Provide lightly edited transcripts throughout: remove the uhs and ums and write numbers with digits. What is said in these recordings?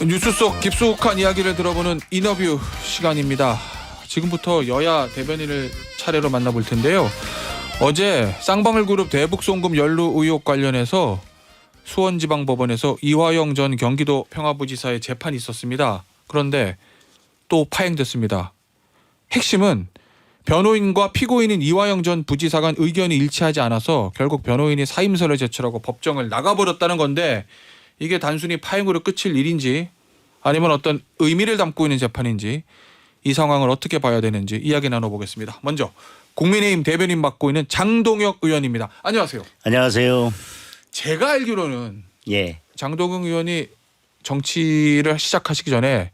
뉴스 속 깊숙한 이야기를 들어보는 인터뷰 시간입니다. 지금부터 여야 대변인을 차례로 만나볼 텐데요. 어제 쌍방울그룹 대북송금 연루 의혹 관련해서 수원지방법원에서 이화영 전 경기도 평화부지사의 재판이 있었습니다. 그런데 또 파행됐습니다. 핵심은 변호인과 피고인인 이화영 전 부지사 간 의견이 일치하지 않아서 결국 변호인이 사임서를 제출하고 법정을 나가버렸다는 건데, 이게 단순히 파행으로 끝일 일인지 아니면 어떤 의미를 담고 있는 재판인지, 이 상황을 어떻게 봐야 되는지 이야기 나눠보겠습니다. 먼저 국민의힘 대변인 맡고 있는 장동혁 의원입니다. 안녕하세요. 안녕하세요. 제가 알기로는 예. 장동혁 의원이 정치를 시작하시기 전에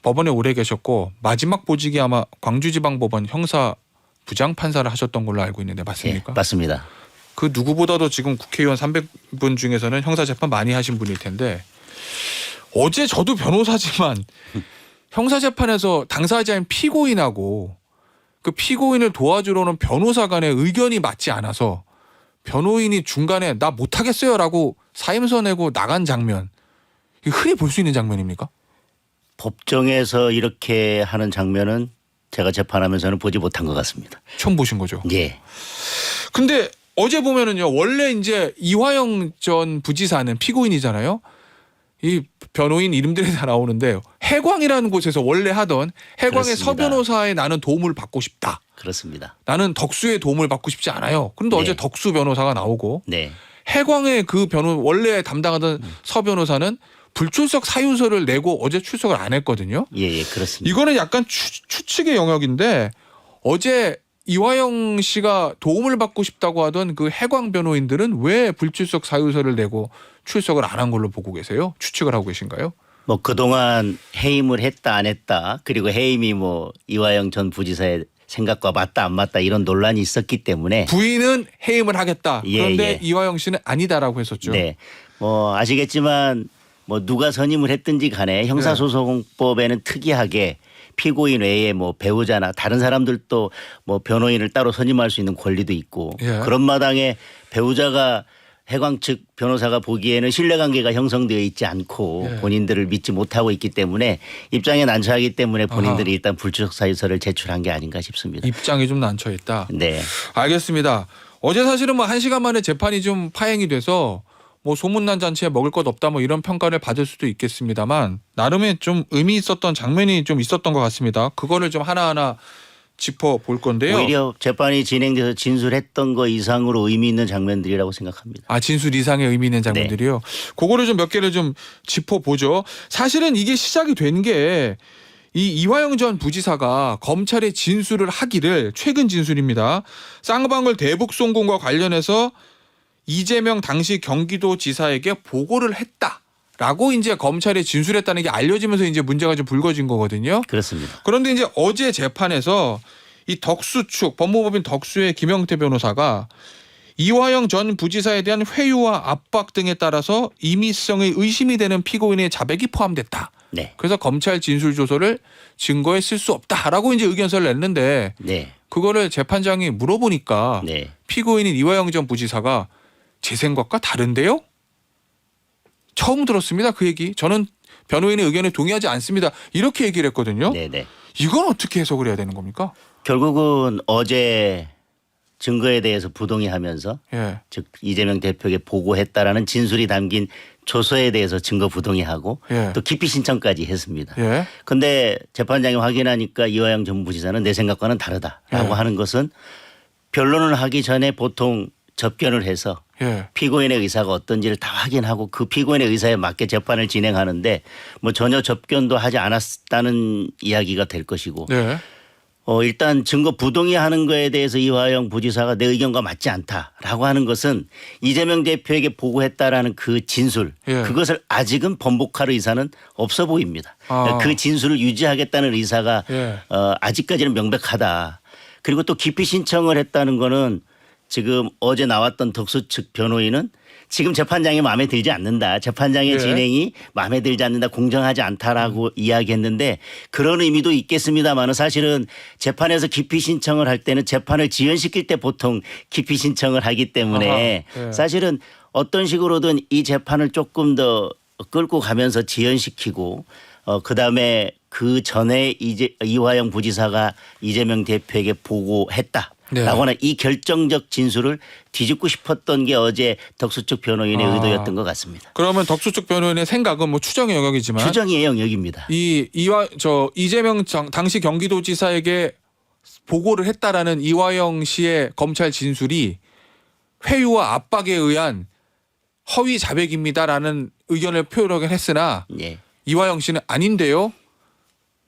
법원에 오래 계셨고 마지막 보직이 아마 광주지방법원 형사 부장판사를 하셨던 걸로 알고 있는데 맞습니까? 예, 맞습니다. 그 누구보다도 지금 국회의원 300분 중에서는 형사재판 많이 하신 분일 텐데, 어제 저도 변호사지만 형사재판에서 당사자인 피고인하고 그 피고인을 도와주러 는 변호사 간의 의견이 맞지 않아서 변호인이 중간에 나 못하겠어요라고 사임서 내고 나간 장면, 이거 흔히 볼 수 있는 장면입니까? 법정에서 이렇게 하는 장면은 제가 재판하면서는 보지 못한 것 같습니다. 처음 보신 거죠? 예. 근데 어제 보면은요, 원래 이제 이화영 전 부지사는 피고인이잖아요. 이 변호인 이름들이 다 나오는데, 해광이라는 곳에서 원래 하던 해광의 그렇습니다. 서 변호사의 나는 도움을 받고 싶다. 그렇습니다. 나는 덕수의 도움을 받고 싶지 않아요. 그런데 네. 어제 덕수 변호사가 나오고 네. 해광의 그 원래 담당하던 서 변호사는 불출석 사유서를 내고 어제 출석을 안 했거든요. 예, 그렇습니다. 이거는 약간 추측의 영역인데, 어제 이화영 씨가 도움을 받고 싶다고 하던 그 해광 변호인들은 왜 불출석 사유서를 내고 출석을 안 한 걸로 보고 계세요? 추측을 하고 계신가요? 뭐 그동안 해임을 했다 안 했다, 그리고 해임이 뭐 이화영 전 부지사의 생각과 맞다 안 맞다 이런 논란이 있었기 때문에 부인은 해임을 하겠다. 예, 그런데 예. 이화영 씨는 아니다라고 했었죠. 네. 뭐 아시겠지만 뭐 누가 선임을 했든지 간에 형사소송법에는 특이하게 피고인 외에 뭐 배우자나 다른 사람들도 뭐 변호인을 따로 선임할 수 있는 권리도 있고, 예. 그런 마당에 배우자가 해광 측 변호사가 보기에는 신뢰관계가 형성되어 있지 않고 예. 본인들을 믿지 못하고 있기 때문에 입장에 난처하기 때문에 본인들이 아하. 일단 불출석 사유서를 제출한 게 아닌가 싶습니다. 입장이 좀 난처 있다. 네. 알겠습니다. 어제 사실은 뭐 1시간 만에 재판이 좀 파행이 돼서 뭐 소문난 잔치에 먹을 것 없다 뭐 이런 평가를 받을 수도 있겠습니다만, 나름의 좀 의미 있었던 장면이 좀 있었던 것 같습니다. 그거를 좀 하나하나 짚어볼 건데요. 오히려 재판이 진행돼서 진술했던 거 이상으로 의미 있는 장면들이라고 생각합니다. 아, 진술 이상의 의미 있는 장면들이요. 그거를 좀 몇 개를 좀 짚어보죠. 사실은 이게 시작이 된 게 이 이화영 전 부지사가 검찰에 진술을 하기를, 최근 진술입니다, 쌍방울 대북송금과 관련해서 이재명 당시 경기도지사에게 보고를 했다라고 이제 검찰에 진술했다는 게 알려지면서 이제 문제가 좀 불거진 거거든요. 그렇습니다. 그런데 이제 어제 재판에서 이 덕수 측 법무법인 덕수의 김영태 변호사가 이화영 전 부지사에 대한 회유와 압박 등에 따라서 임의성의 의심이 되는 피고인의 자백이 포함됐다. 네. 그래서 검찰 진술 조서를 증거에 쓸 수 없다라고 이제 의견서를 냈는데, 네. 그거를 재판장이 물어보니까 네. 피고인인 이화영 전 부지사가 제 생각과 다른데요? 처음 들었습니다. 그 얘기. 저는 변호인의 의견에 동의하지 않습니다. 이렇게 얘기를 했거든요. 네. 이건 어떻게 해석을 해야 되는 겁니까? 결국은 어제 증거에 대해서 부동의하면서 예. 즉 이재명 대표에게 보고했다라는 진술이 담긴 조서에 대해서 증거 부동의하고 예. 또 기피 신청까지 했습니다. 예. 그런데 재판장이 확인하니까 이화영 전 부지사는 내 생각과는 다르다라고 예. 하는 것은, 변론을 하기 전에 보통 접견을 해서 예. 피고인의 의사가 어떤지를 다 확인하고 그 피고인의 의사에 맞게 재판을 진행하는데, 뭐 전혀 접견도 하지 않았다는 이야기가 될 것이고, 네. 일단 증거 부동의하는 거에 대해서 이화영 부지사가 내 의견과 맞지 않다라고 하는 것은 이재명 대표에게 보고했다라는 그 진술, 예. 그것을 아직은 번복할 의사는 없어 보입니다. 아. 그 진술을 유지하겠다는 의사가 예. 아직까지는 명백하다. 그리고 또 기피 신청을 했다는 거는, 지금 어제 나왔던 덕수 측 변호인은 지금 재판장이 마음에 들지 않는다, 재판장의 예. 진행이 마음에 들지 않는다, 공정하지 않다라고 이야기했는데, 그런 의미도 있겠습니다만 사실은 재판에서 기피 신청을 할 때는 재판을 지연시킬 때 보통 기피 신청을 하기 때문에 아하. 예. 사실은 어떤 식으로든 이 재판을 조금 더 끌고 가면서 지연시키고 그다음에 그 전에 이화영 부지사가 이재명 대표에게 보고했다. 네. 라고는 이 결정적 진술을 뒤집고 싶었던 게 어제 덕수 측 변호인의 의도였던 것 같습니다. 그러면 덕수 측 변호인의 생각은 뭐 추정의 영역이지만 추정의 영역입니다. 이재명 당시 경기도지사에게 보고를 했다라는 이화영 씨의 검찰 진술이 회유와 압박에 의한 허위 자백입니다라는 의견을 표현하긴 했으나 예. 이화영 씨는 아닌데요.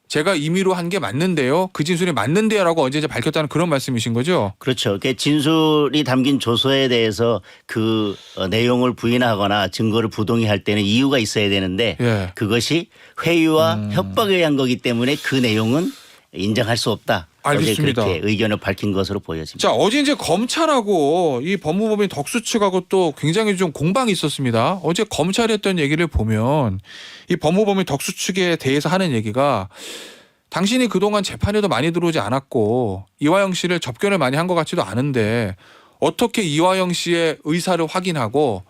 제가 임의로 한 게 맞는데요. 그 진술이 맞는데요라고 어제 이제 밝혔다는 그런 말씀이신 거죠? 그렇죠. 그 진술이 담긴 조서에 대해서 그 내용을 부인하거나 증거를 부동의할 때는 이유가 있어야 되는데 예. 그것이 회유와 협박에 의한 거기 때문에 그 내용은 인정할 수 없다. 알겠습니다. 어제 그렇게 의견을 밝힌 것으로 보여집니다. 자, 어제 이제 검찰하고 이 법무법인 덕수 측하고 또 굉장히 좀 공방이 있었습니다. 어제 검찰이 했던 얘기를 보면 이 법무법인 덕수 측에 대해서 하는 얘기가 당신이 그동안 재판에도 많이 들어오지 않았고 이화영 씨를 접견을 많이 한 것 같지도 않은데 어떻게 이화영 씨의 의사를 확인하고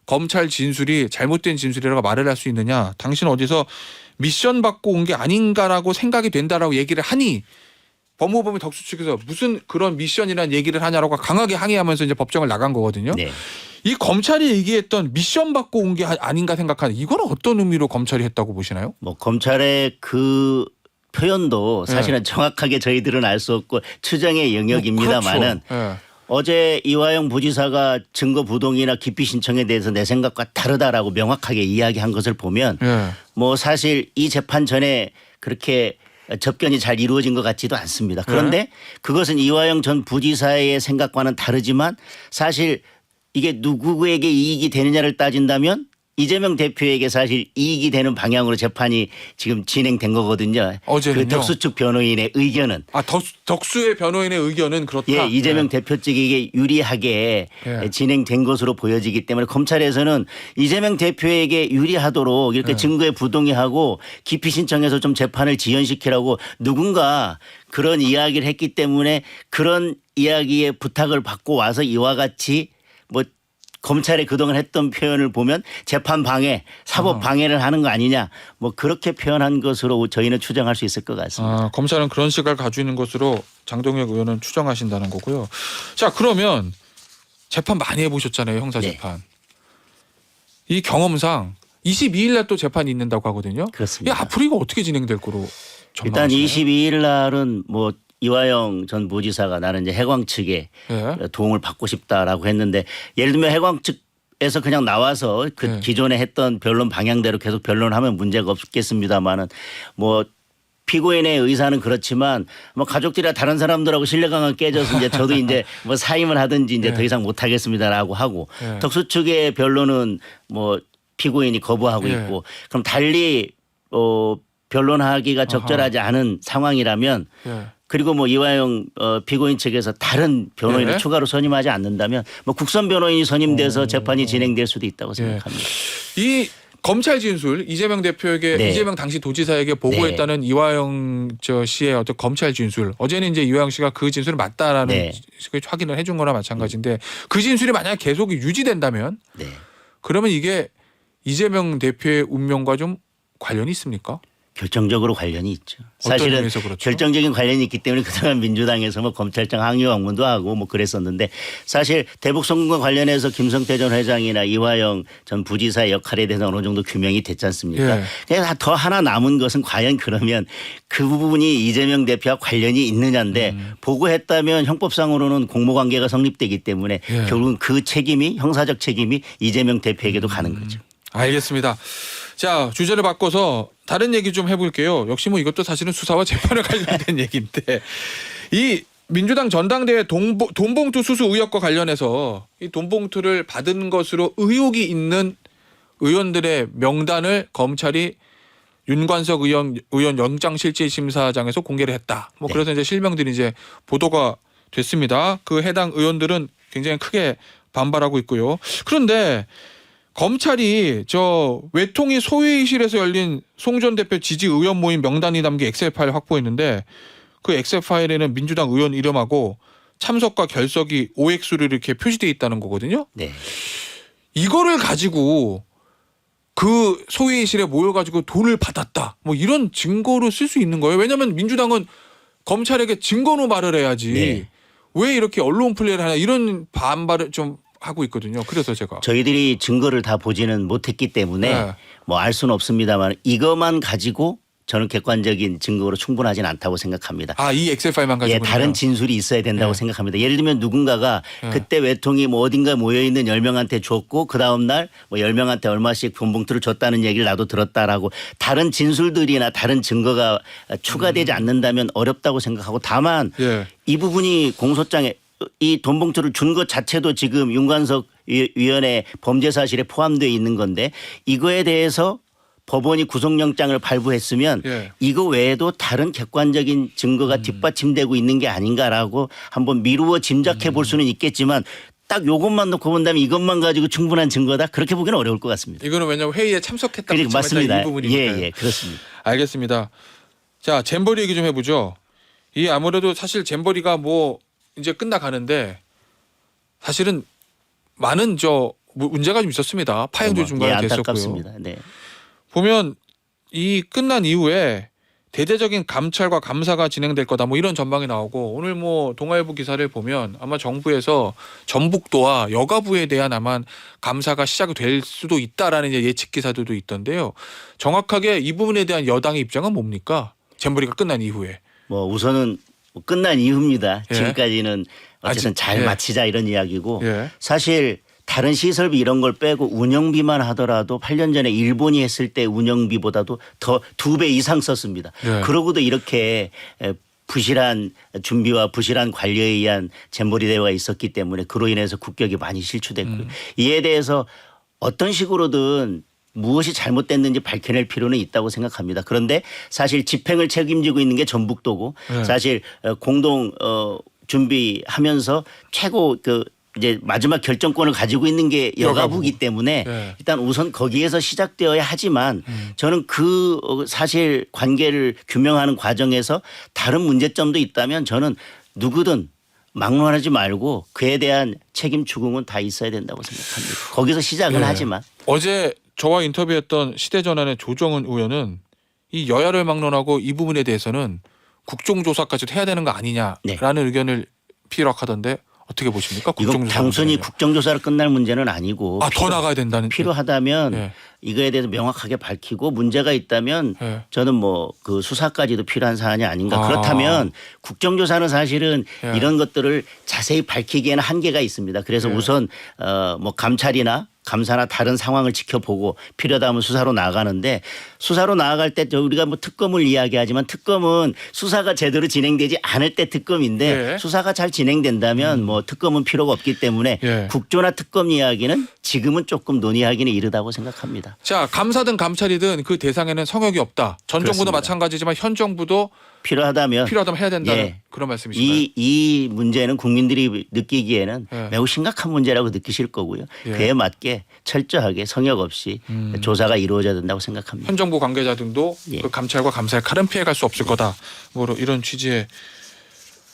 검찰 진술이 잘못된 진술이라고 말을 할 수 있느냐. 당신 어디서 미션 받고 온 게 아닌가라고 생각이 된다라고 얘기를 하니 법무법인 덕수 측에서 무슨 그런 미션이라는 얘기를 하냐라고 강하게 항의하면서 이제 법정을 나간 거거든요. 네. 이 검찰이 얘기했던 미션 받고 온 게 아닌가 생각하는 이건 어떤 의미로 검찰이 했다고 보시나요? 뭐 검찰의 그 표현도 사실은 정확하게 저희들은 알 수 없고 추정의 영역입니다만은 그렇죠. 어제 이화영 부지사가 증거 부동의나 기피 신청에 대해서 내 생각과 다르다라고 명확하게 이야기한 것을 보면 뭐 사실 이 재판 전에 그렇게 접견이 잘 이루어진 것 같지도 않습니다. 그런데 그것은 이화영 전 부지사의 생각과는 다르지만 사실 이게 누구에게 이익이 되느냐를 따진다면 이재명 대표에게 사실 이익이 되는 방향으로 재판이 지금 진행된 거거든요. 어제는요? 그 덕수 측 변호인의 의견은. 덕수의 변호인의 의견은 그렇다. 예, 이재명 대표 측에게 유리하게 진행된 것으로 보여지기 때문에 검찰에서는 이재명 대표에게 유리하도록 이렇게 증거에 부동의하고 기피 신청해서 좀 재판을 지연시키라고 누군가 그런 이야기를 했기 때문에 그런 이야기의 부탁을 받고 와서 이와 같이 뭐 검찰이 그동안 했던 표현을 보면 재판 방해, 사법 방해를 하는 거 아니냐 뭐 그렇게 표현한 것으로 저희는 추정할 수 있을 것 같습니다. 검찰은 그런 시각을 가지고 있는 것으로 장동혁 의원은 추정하신다는 거고요. 자, 그러면 재판 많이 해보셨잖아요. 형사재판. 네. 이 경험상 22일 날 또 재판이 있는다고 하거든요. 그렇습니다. 앞으로 이거 어떻게 진행될 거로 전망하시나요? 일단 22일 날은 뭐 이화영 전 부지사가 나는 이제 해광 측에 도움을 받고 싶다라고 했는데 예를 들면 해광 측에서 그냥 나와서 그 기존에 했던 변론 방향대로 계속 변론하면 문제가 없겠습니다만은 뭐 피고인의 의사는 그렇지만 뭐 가족들이나 다른 사람들하고 신뢰관계가 깨져서 이제 저도 이제 뭐 사임을 하든지 이제 더 이상 못 하겠습니다라고 하고 덕수 측의 변론은 뭐 피고인이 거부하고 있고 그럼 달리 변론하기가 적절하지 않은 상황이라면 그리고 뭐 이화영 피고인 측에서 다른 변호인을 추가로 선임하지 않는다면 뭐 국선 변호인이 선임돼서 재판이 진행될 수도 있다고 생각합니다. 이 검찰 진술 이재명 대표에게 이재명 당시 도지사에게 보고했다는 이화영 씨의 어떤 검찰 진술 어제는 이제 이화영 씨가 그 진술이 맞다라는 확인을 해준 거나 마찬가지인데 그 진술이 만약 계속 유지된다면 그러면 이게 이재명 대표의 운명과 좀 관련이 있습니까? 결정적으로 관련이 있죠. 사실은 그렇죠? 결정적인 관련이 있기 때문에 그동안 민주당에서 뭐 검찰청 항의 왕문도 하고 뭐 그랬었는데 사실 대북 송금과 관련해서 김성태 전 회장이나 이화영 전 부지사의 역할에 대해서 어느 정도 규명이 됐지 않습니까? 그래서 더 하나 남은 것은 과연 그러면 그 부분이 이재명 대표와 관련이 있느냐인데 보고했다면 형법상으로는 공모관계가 성립되기 때문에 결국은 그 책임이 형사적 책임이 이재명 대표에게도 가는 거죠. 알겠습니다. 자, 주제를 바꿔서 다른 얘기 좀 해볼게요. 역시 뭐 이것도 사실은 수사와 재판에 관련된 얘기인데 이 민주당 전당대회 돈봉투 수수 의혹과 관련해서 이 돈봉투를 받은 것으로 의혹이 있는 의원들의 명단을 검찰이 윤관석 의원 영장실질심사장에서 공개를 했다. 뭐 그래서 이제 실명들이 이제 보도가 됐습니다. 그 해당 의원들은 굉장히 크게 반발하고 있고요. 그런데 검찰이 저 외통위 소회의실에서 열린 송 전 대표 지지 의원 모임 명단이 담긴 엑셀 파일 확보했는데 그 엑셀 파일에는 민주당 의원 이름하고 참석과 결석이 OX로 이렇게 표시되어 있다는 거거든요. 이거를 가지고 그 소위실에 모여가지고 돈을 받았다. 뭐 이런 증거로 쓸 수 있는 거예요. 왜냐하면 민주당은 검찰에게 증거로 말을 해야지. 네. 왜 이렇게 언론 플레이를 하냐 이런 반발을 좀 하고 있거든요. 그래서 제가 저희들이 증거를 다 보지는 못했기 때문에 네. 뭐 알 수는 없습니다만 이것만 가지고 저는 객관적인 증거로 충분하지는 않다고 생각합니다. 이 엑셀 파일만 가지고 예, 다른 진술이 있어야 된다고 네. 생각합니다. 예를 들면 누군가가 그때 외통이 뭐 어딘가 모여 있는 10명한테 줬고 그 다음 날 뭐 10명한테 얼마씩 돈 봉투를 줬다는 얘기를 나도 들었다라고 다른 진술들이나 다른 증거가 추가되지 않는다면 어렵다고 생각하고 다만 예. 이 부분이 공소장에 이 돈 봉투를 준 것 자체도 지금 윤관석 위원회 범죄 사실에 포함되어 있는 건데 이거에 대해서 법원이 구속영장을 발부했으면 예. 이거 외에도 다른 객관적인 증거가 뒷받침되고 있는 게 아닌가라고 한번 미루어 짐작해 볼 수는 있겠지만 딱 이것만 놓고 본다면 이것만 가지고 충분한 증거다 그렇게 보기는 어려울 것 같습니다. 이거는 왜냐하면 회의에 참석했다. 그러니까 맞습니다. 이 부분이니까요. 예, 그렇습니다. 알겠습니다. 자, 잼버리 얘기 좀 해보죠. 이 아무래도 사실 잼버리가 뭐 이제 끝나가는데 사실은 많은 문제가 좀 있었습니다. 파행도 중간에 됐었고요. 안타깝습니다. 네. 보면 이 끝난 이후에 대대적인 감찰과 감사가 진행될 거다 뭐 이런 전망이 나오고 오늘 뭐 동아일보 기사를 보면 아마 정부에서 전북도와 여가부에 대한 아마 감사가 시작이 될 수도 있다라는 이제 예측 기사들도 있던데요. 정확하게 이 부분에 대한 여당의 입장은 뭡니까? 잼버리가 끝난 이후에. 뭐 우선은 뭐 끝난 이후입니다. 예. 지금까지는 어쨌든 잘 예. 마치자 이런 이야기고 예. 사실 다른 시설비 이런 걸 빼고 운영비만 하더라도 8년 전에 일본이 했을 때 운영비보다도 더 2배 이상 썼습니다. 예. 그러고도 이렇게 부실한 준비와 부실한 관리에 의한 잼버리 대회가 있었기 때문에 그로 인해서 국격이 많이 실추됐고요. 이에 대해서 어떤 식으로든 무엇이 잘못됐는지 밝혀낼 필요는 있다고 생각합니다. 그런데 사실 집행을 책임지고 있는 게 전북도고 네. 사실 공동 준비하면서 최고 이제 마지막 결정권을 가지고 있는 게 여가부이기 때문에 네. 일단 우선 거기에서 시작되어야 하지만 저는 그 사실 관계를 규명하는 과정에서 다른 문제점도 있다면 저는 누구든 막론하지 말고 그에 대한 책임 추궁은 다 있어야 된다고 생각합니다. 거기서 시작은 네. 하지만 어제 저와 인터뷰했던 시대전환의 조정은 의원은 이 여야를 막론하고 이 부분에 대해서는 국정조사까지 해야 되는 거 아니냐라는 의견을 피력하던데 어떻게 보십니까? 이거 단순히 국정조사로 끝날 문제는 아니고 더 나가야 된다는 필요하다면 예. 이거에 대해서 명확하게 밝히고 문제가 있다면 예. 저는 뭐 그 수사까지도 필요한 사안이 아닌가. 그렇다면 국정조사는 사실은 예. 이런 것들을 자세히 밝히기에는 한계가 있습니다. 그래서 예. 우선 뭐 감찰이나 감사나 다른 상황을 지켜보고 필요하다면 수사로 나아가는데 수사로 나아갈 때 우리가 뭐 특검을 이야기하지만 특검은 수사가 제대로 진행되지 않을 때 특검인데 예. 수사가 잘 진행된다면 뭐 특검은 필요가 없기 때문에 예. 국조나 특검 이야기는 지금은 조금 논의하기는 이르다고 생각합니다. 자, 감사든 감찰이든 그 대상에는 성역이 없다. 전 정부도 그렇습니다. 마찬가지지만 현 정부도 필요하다면 해야 된다는 예. 그런 말씀이신가요? 이 문제는 국민들이 느끼기에는 예. 매우 심각한 문제라고 느끼실 거고요. 예. 그에 맞게 철저하게 성역 없이 조사가 이루어져야 된다고 생각합니다. 현 정부 관계자 등도 예. 그 감찰과 감사의 칼은 피해갈 수 없을 거다. 뭐 이런 취지의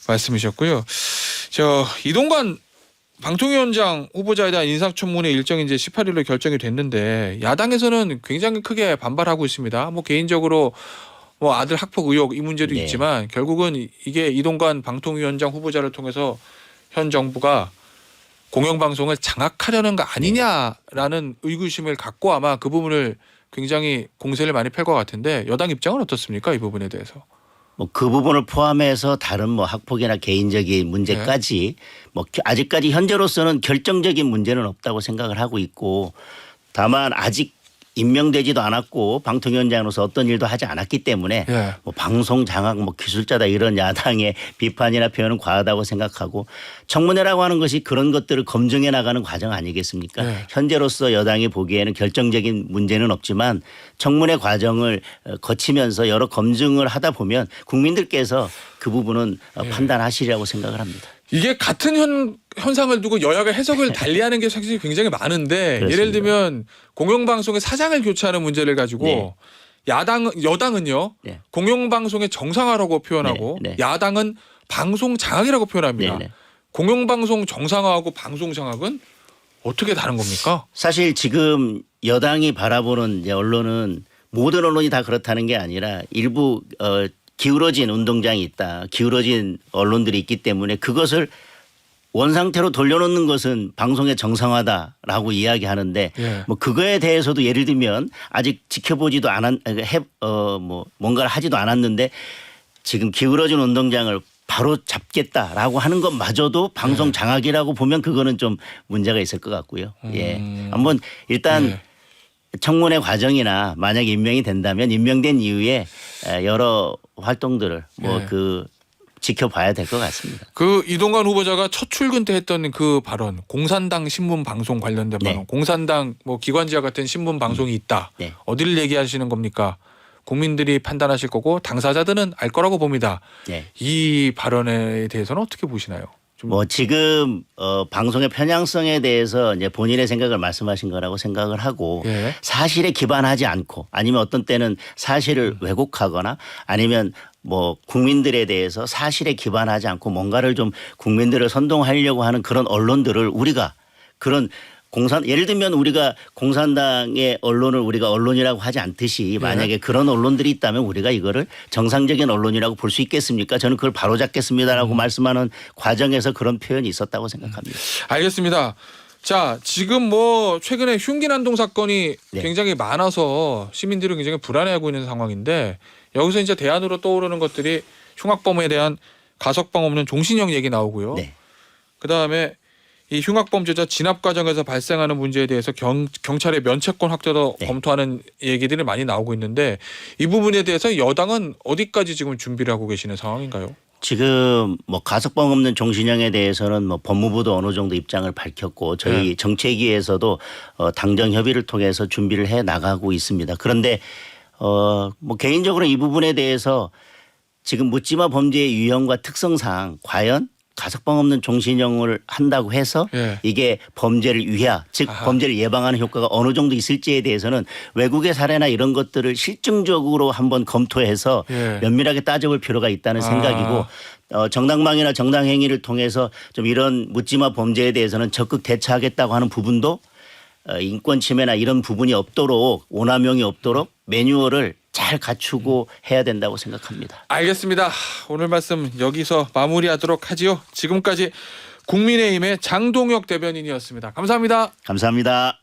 말씀이셨고요. 이동관 방통위원장 후보자에 대한 인사청문회 일정이 이제 18일로 결정이 됐는데 야당에서는 굉장히 크게 반발하고 있습니다. 뭐 개인적으로 뭐 아들 학폭 의혹 이 문제도 네. 있지만 결국은 이게 이동관 방통위원장 후보자를 통해서 현 정부가 공영방송을 장악하려는 거 아니냐라는 의구심을 갖고 아마 그 부분을 굉장히 공세를 많이 펼 것 같은데 여당 입장은 어떻습니까? 이 부분에 대해서. 뭐 그 부분을 포함해서 다른 뭐 학폭이나 개인적인 문제까지 뭐 아직까지 현재로서는 결정적인 문제는 없다고 생각을 하고 있고 다만 아직 임명되지도 않았고 방통위원장으로서 어떤 일도 하지 않았기 때문에 예. 뭐 방송 장악 뭐 기술자다 이런 야당의 비판이나 표현은 과하다고 생각하고 청문회라고 하는 것이 그런 것들을 검증해 나가는 과정 아니겠습니까? 예. 현재로서 여당이 보기에는 결정적인 문제는 없지만 청문회 과정을 거치면서 여러 검증을 하다 보면 국민들께서 그 부분은 판단하시리라고 생각을 합니다. 이게 같은 현상을 두고 여야가 해석을 달리하는 게 사실 굉장히 많은데 그렇습니다. 예를 들면 공영방송의 사장을 교체하는 문제를 가지고 네. 여당은요 네. 공영방송의 정상화라고 표현하고 네. 네. 야당은 방송 장악이라고 표현합니다. 네. 공영방송 정상화하고 방송 장악은 어떻게 다른 겁니까? 사실 지금 여당이 바라보는 이제 언론은 모든 언론이 다 그렇다는 게 아니라 일부 기울어진 운동장이 있다. 기울어진 언론들이 있기 때문에 그것을 원상태로 돌려놓는 것은 방송의 정상화다라고 이야기하는데 예. 뭐 그거에 대해서도 예를 들면 아직 지켜보지도 뭔가를 하지도 않았는데 지금 기울어진 운동장을 바로 잡겠다라고 하는 것마저도 방송 장악이라고 보면 그거는 좀 문제가 있을 것 같고요. 예. 한번 일단 예. 청문회 과정이나 만약 임명이 된다면 임명된 이후에 여러 활동들을 지켜봐야 될 것 같습니다. 그 이동관 후보자가 첫 출근 때 했던 그 발언, 공산당 신문 방송 관련된 발언, 공산당 뭐 기관지와 같은 신문 방송이 있다. 네. 어디를 얘기하시는 겁니까? 국민들이 판단하실 거고 당사자들은 알 거라고 봅니다. 네. 이 발언에 대해서는 어떻게 보시나요? 좀 뭐 지금 방송의 편향성에 대해서 이제 본인의 생각을 말씀하신 거라고 생각을 하고 예. 사실에 기반하지 않고 아니면 어떤 때는 사실을 왜곡하거나 아니면 뭐 국민들에 대해서 사실에 기반하지 않고 뭔가를 좀 국민들을 선동하려고 하는 그런 언론들을 우리가 그런 예를 들면 우리가 공산당의 언론을 우리가 언론이라고 하지 않듯이 만약에 그런 언론들이 있다면 우리가 이거를 정상적인 언론이라고 볼 수 있겠습니까? 저는 그걸 바로잡겠습니다라고 말씀하는 과정에서 그런 표현이 있었다고 생각합니다. 알겠습니다. 자, 지금 뭐 최근에 흉기 난동 사건이 네. 굉장히 많아서 시민들이 굉장히 불안해하고 있는 상황인데 여기서 이제 대안으로 떠오르는 것들이 흉악범에 대한 가석방 없는 종신형 얘기 나오고요. 네. 그다음에 이 흉악범죄자 진압 과정에서 발생하는 문제에 대해서 경찰의 면책권 확대도 네. 검토하는 얘기들이 많이 나오고 있는데 이 부분에 대해서 여당은 어디까지 지금 준비를 하고 계시는 상황인가요? 지금 뭐 가석방 없는 종신형에 대해서는 뭐 법무부도 어느 정도 입장을 밝혔고 저희 정책위에서도 당정 협의를 통해서 준비를 해 나가고 있습니다. 그런데 뭐 개인적으로 이 부분에 대해서 지금 묻지마 범죄의 유형과 특성상 과연 가석방 없는 종신형을 한다고 해서 예. 이게 범죄를 즉 범죄를 예방하는 효과가 어느 정도 있을지에 대해서는 외국의 사례나 이런 것들을 실증적으로 한번 검토해서 예. 면밀하게 따져볼 필요가 있다는 생각이고 정당방위나 정당행위를 통해서 좀 이런 묻지마 범죄에 대해서는 적극 대처하겠다고 하는 부분도 인권 침해나 이런 부분이 없도록 오남용이 없도록 매뉴얼을 잘 갖추고 해야 된다고 생각합니다. 알겠습니다. 오늘 말씀 여기서 마무리하도록 하지요. 지금까지 국민의힘의 장동혁 대변인이었습니다. 감사합니다. 감사합니다.